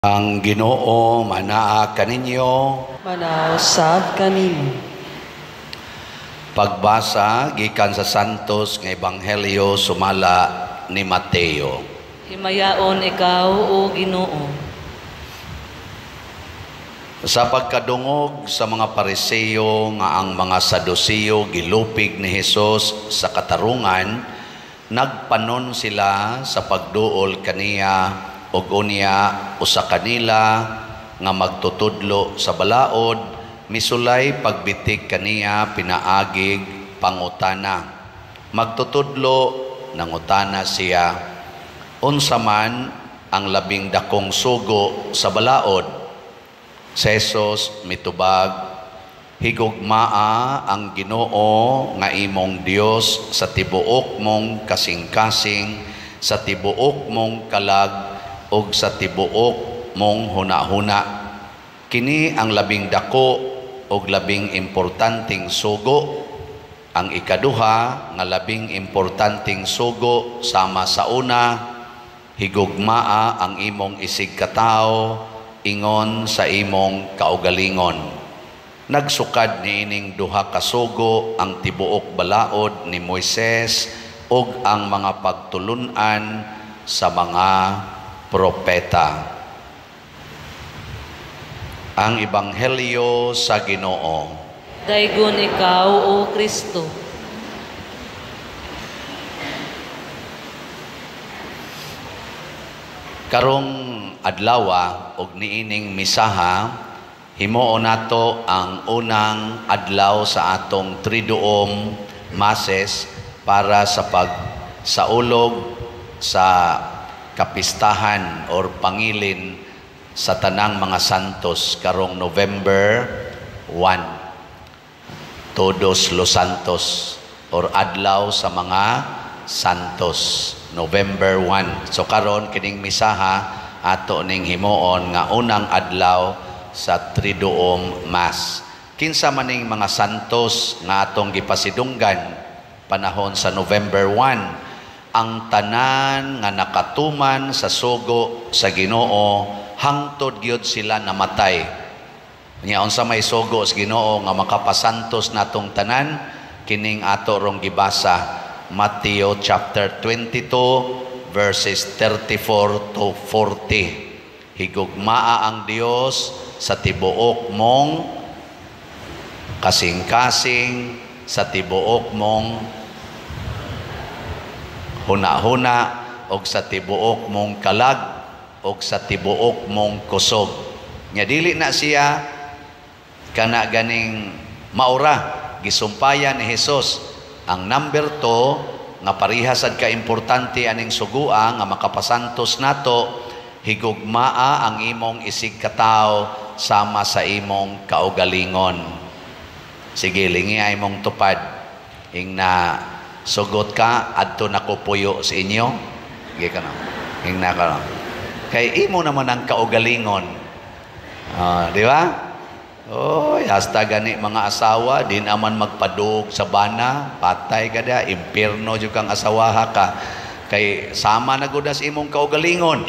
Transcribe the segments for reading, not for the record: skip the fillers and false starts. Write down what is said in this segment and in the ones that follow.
Ang Ginoo manaa kaninyo. Manausab kanimo. Pagbasa gikan sa Santos nga Ebanghelyo sumala ni Mateo. Himayaon ikaw o Ginoo. Sa pagkadungog sa mga Pariseo nga ang mga Saduceo gilupig ni Hesus sa katarungan, nagpanon sila sa pagduol kaniya og unya usa kanila nga magtutudlo sa balaod, misulay pagbitik kaniya pinaagig pangutana. Magtutudlo nangutana siya, unsa man ang labing dakong sugo sa balaod? Si Jesus mitubag, higugmaa ang Ginoo nga imong Dios sa tibuok mong kasing-kasing, sa tibuok mong kalag, og sa tibuok mong hunahuna. Kini ang labing dako og labing importanteng sugo. Ang ikaduha nga labing importanteng sugo sama sa una, higugmaa ang imong isig katao ingon sa imong kaugalingon. Nagsukad niining duha ka sugo ang tibuok balaod ni Moises ug ang mga pagtulunan sa mga propeta. Ang Ebanghelyo sa Ginoo. Daygon ikaw o Kristo. Karong adlawa og niining misaha, himuon nato ang unang adlaw sa atong Triduum Masses para sa pagsaulog sa kapistahan or pangilin sa tanang mga santos karong November 1, Todos los Santos or adlaw sa mga santos, November 1. So karon kining misaha ato ning himuon nga unang adlaw sa Triduum Mass. Kinsa maning mga santos nga atong gipasidunggan panahon sa November 1? Ang tanan nga nakatuman sa sugo sa Ginoo, hangtod gyud sila namatay. Nya unsa may sugo sa Ginoo nga makapasantos natong tanan, kining ato rong gibasa, Mateo chapter 22 verses 34 to 40. Higugmaa ang Dios sa tibuok mong kasing-kasing, sa tibuok mong huna-huna, og sa tibuok mong kalag, og sa tibuok mong kusog. Nya dili na siya kana ganing maura, gisumpayan ni Hesus. Ang number 2 nga parihasad ka importante aning sugua nga makapasantos nato, higugmaa ang imong isig katao sama sa imong kaugalingon. Sige, lingi ay mong tupad ing na sugot ka adto nakupuyo sa inyo. Sige ka na. Ing na ka na. Kay imo naman ang kaugalingon. Di ba? Oy, hasta gani mga asawa, di naman magpadug sa bana, patay ka da, impierno jud kang asawaha ka. Kay sama na gud sa imong kaugalingon.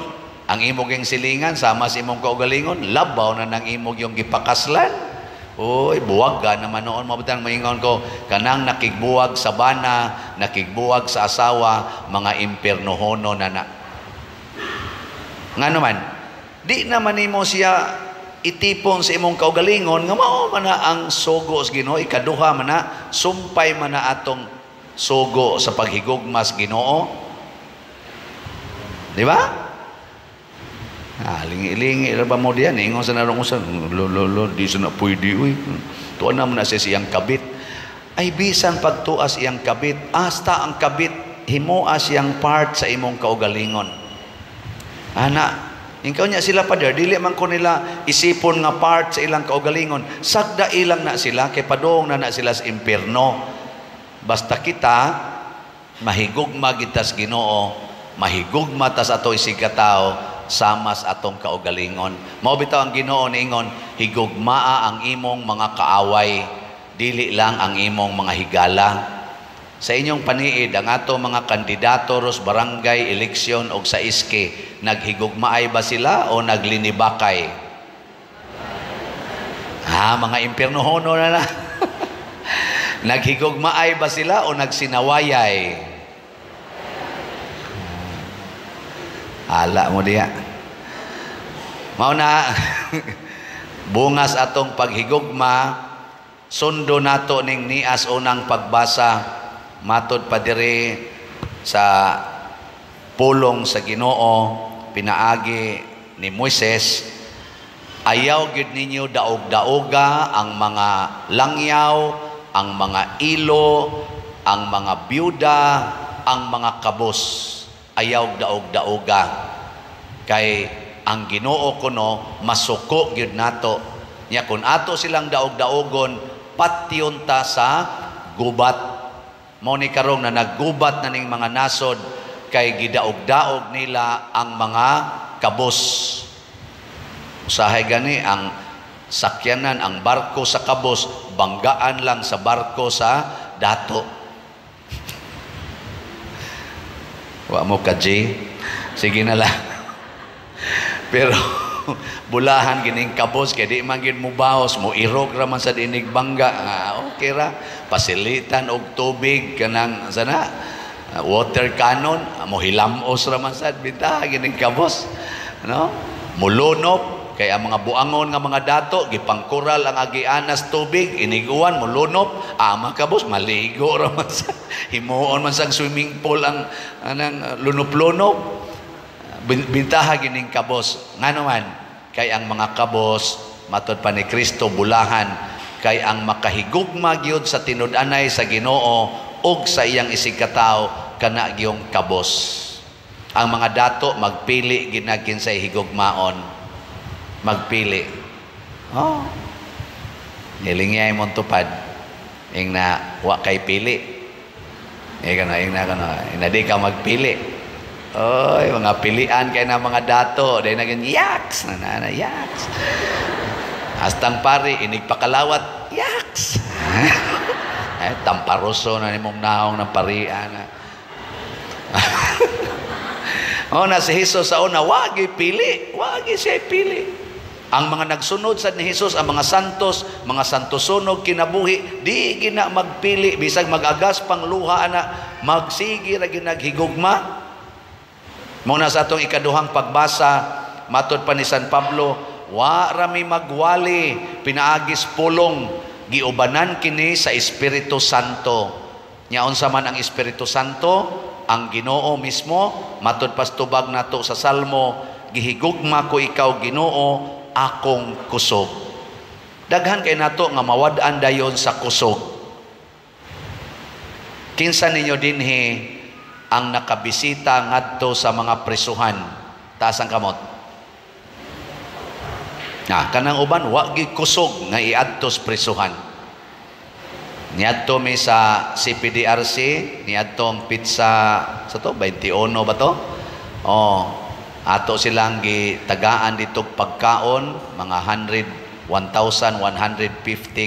Ang imong yung silingan sama sa imong kaugalingon, labaw na nang imong yung gipakaslan. Oy, buwag ka naman noon. Mabutang maingon ko, kanang nakigbuwag sa bana, nakigbuwag sa asawa, mga impiernohono na na. Nga naman, di naman imo siya itipon sa imong kaugalingon, nga mao man na ang sugo sa Ginoo, ikaduha man na, sumpay man na atong sugo sa paghigugmas Ginoo. Di ba? Lingi-lingi ra ba mo diyan? Ingon sa narong usan, lo, di sa na pwede, uy. Tuwan naman na siya siyang kabit. Ay, bisan pagtuas iyang kabit, hasta ang kabit, himoa siyang part sa imong kaugalingon. Ana, ikaw niya sila pa der, dili man ko nila isipon nga part sa ilang kaugalingon. Sagda ilang na sila, kay padong na sila sa impierno. Basta kita, mahigugma kita sa Ginoo, mahigugma tas ato isig katao, samas atong kaugalingon. Mao bitaw ang Ginoo niingon, higugmaa ang imong mga kaaway, dili lang ang imong mga higala. Sa inyong paniid, ang ato mga kandidato ros barangay eleksyon o sa iske, naghigugmaay ba sila o naglinibakay? Mga impyernohono na na. Naghigugmaay ba sila o nagsinawayay? Ala mo diya. Mauna, bungas atong paghigugma, sundo nato ning nias unang pagbasa, matod pa diri sa pulong sa Ginoo, pinaagi ni Moises, ayaw gid ninyo daog-daoga ang mga langyaw, ang mga ilo, ang mga byuda, ang mga kabos. Ayaw daog-daoga. Kay ang Ginoo kuno masuko gyud nato. Nya kun ato silang daog-daogon, patyon ta sa gubat. Mao ni karong na naggubat na ning mga nasod kay gidaog-daog nila ang mga kabos. Usahay gani ang sakyanan, ang barko sa kabos, banggaan lang sa barko sa dato. Wa mo ka, G? Sige na lang. Pero bulahan gining kabos kay di man gid mo baos, mo irog ra man sa dinig bangga. Okay ra. Pasilitan og tubig kanang sana water cannon, mo hilamos ra man sad bita gining kabos. No? Mulunop kay ang mga buangon nga mga dato gipangkural ang agianas tubig, iniguan mulunop, ama kabos maligo ra man sa himuon man sang swimming pool ang anang lunop-lunop. Bintaha gining kabos ngano man kay ang mga kabos matud pa ni Kristo bulahan kay ang makahigugma gyud sa tinud-anay sa Ginoo ug sa iyang isigkatawo kana gyung kabos. Ang mga dato magpili ginagin sa higugmaon. Magpili. Oh. Nilingay mong tupad. Ing na wa kay pili. Ing na di ka magpili. Oy, mga pilian kay na mga dato. Dahil naging yaks. Yaks. Hastang pari, inigpakalawat. Yaks. Tamparoso na ni mong naong ng parian. Na si Jesus sa una, wagi pili. Wagi siya pili. Ang mga nagsunod sa ni Jesus, ang mga santos sunog kinabuhi, di gina magpili, bisag mag-agas pang luha na, magsigi ra ginaghigugma. Muna sa atong ikaduhang pagbasa, matod pa ni San Pablo, wa rami magwali, pinaagis pulong, giubanan kini sa Espiritu Santo. Nyaon sa man ang Espiritu Santo, ang Ginoo mismo, matod pastubag nato sa Salmo, gihigugma ko ikaw Ginoo, akong kusog. Daghan kay nato nga mawad-an dayon sa kusog. Kinsa ninyo dinhi ang nakabisita ngadto sa mga prisuhan? Taas ang kamot. Kanang uban wa gi kusog nga iadto sa prisuhan. Niadto mi sa CPDRC, niadtong pizza sa to 21 ba to? Ato silang gitagaan dito pagkaon, mga 1,150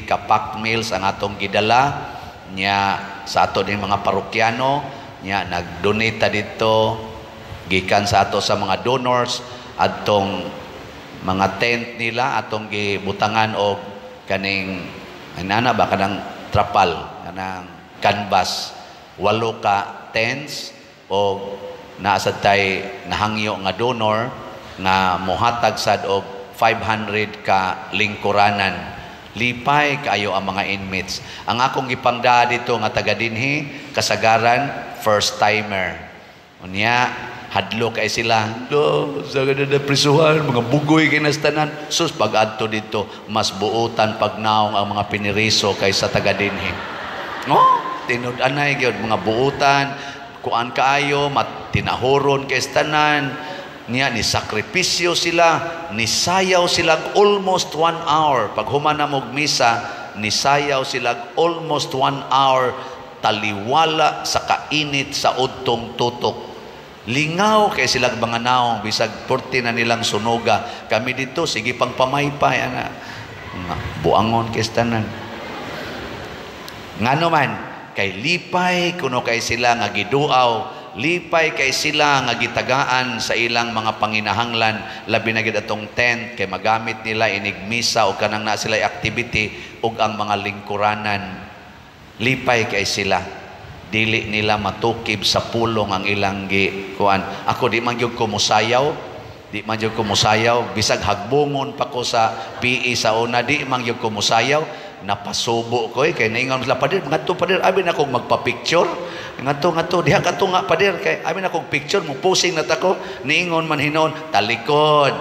ka pack meals ang atong gidala nya sa ato din mga parokyano nya nag-donate dito gikan sa ato sa mga donors atong mga tent nila atong gibutangan og kaning anana ba kanang trapal kanang canvas 8 ka tents o naasad tay nahangyo nga donor nga mohatag sad og 500 ka lingkuranan. Lipay kayo ang mga inmates. Ang akong gipangda dito nga taga dinhi kasagaran first timer. Unya hadlo kay sila. Sa kada prisuhan mga bugoy kay nastanan. Sus pag-adto dito mas buutan pagnaong ang mga piniriso kaysa taga dinhi. Tinud-anay gyud mga buutan kuan kaayo matinahoron kay tanan niya ni sakripisyo sila nisayaw sila almost 1 hour pag humana mog misa nisayaw sila almost 1 hour taliwala sa kainit sa udtong tutok lingaw kay sila mga naong bisag 40 na nilang sunuga kami dito sige pang pamaypay ana buangon kay tanan ngano man kay lipay kuno kay sila nga giduaw, lipay kay sila nga gitagaan sa ilang mga panginahanglan, labi na gid atong tent kay magamit nila inigmisa o kanang na sila activity ug ang mga lingkuranan. Lipay kay sila, dili nila matukib sa pulong ang ilang kuan. Ako di man gyud ko musayaw, bisag hagbungon pa ko sa PE sa una, di man gyud ko musayaw, napasubo ko kay naingon sila, pader ngadto pader abi na kog magpa-picture, ngadto diha kadto nga pader kay abi na kog picture mo posing na tako, niingon man hinon talikod.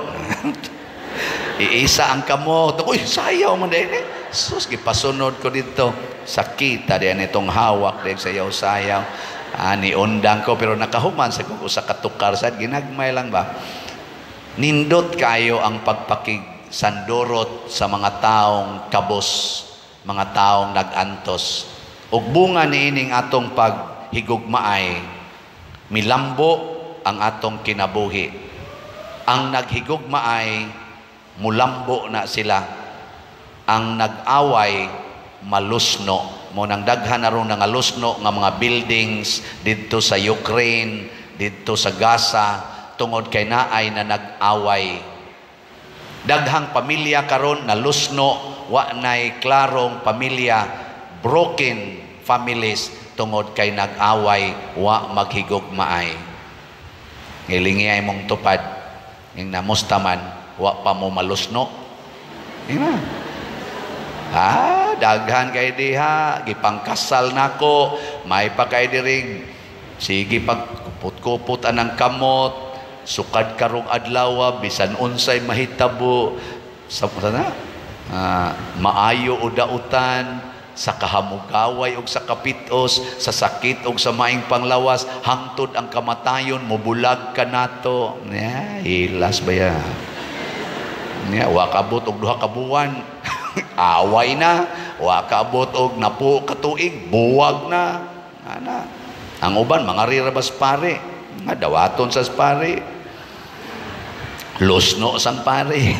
Iisa ang kamot, uy sayaw man din sus gipasunod ko dito, sakita diyan itong hawak din sayaw-sayaw. Ani undang ko pero nakahuman sa kung usa ka tukar sad ginagmay lang ba. Nindot kayo ang pagpakig sandurot sa mga taong kabos, mga taong nagantos. Ug bunga niining atong paghigugmaay, milambo ang atong kinabuhi. Ang naghigugmaay, mulambo na sila. Ang nag-away, malusno. Munang daghan na ron nga lusno nga mga buildings dito sa Ukraine, dito sa Gaza, tungod kay naay na nag-away. Daghang pamilya karon na lusno, wa nay klarong pamilya, broken families tungod kay nag-away, wa maghigugmaay. Ngilingi ay mong tupad, ning namustaman, wa pa mo malusno. Ima. Daghan kay diha, gipangkasal nako, may pa kay diring sige pagkupot-kupot anang kamot, sukad karong adlaw bisan unsay mahitabo sa sana maayo o dautan, sa kahamugaway og sa kapitos, sa sakit og sa maing panglawas, hangtod ang kamatayon mobulag ka nato. Hilas ba ya? Wa kabot og duha ka buwan away na, wa kabot og napo ka tuig buwag na. Ana ang uban mga rirabas pare, nga dawaton sa pare, lusno sang pare.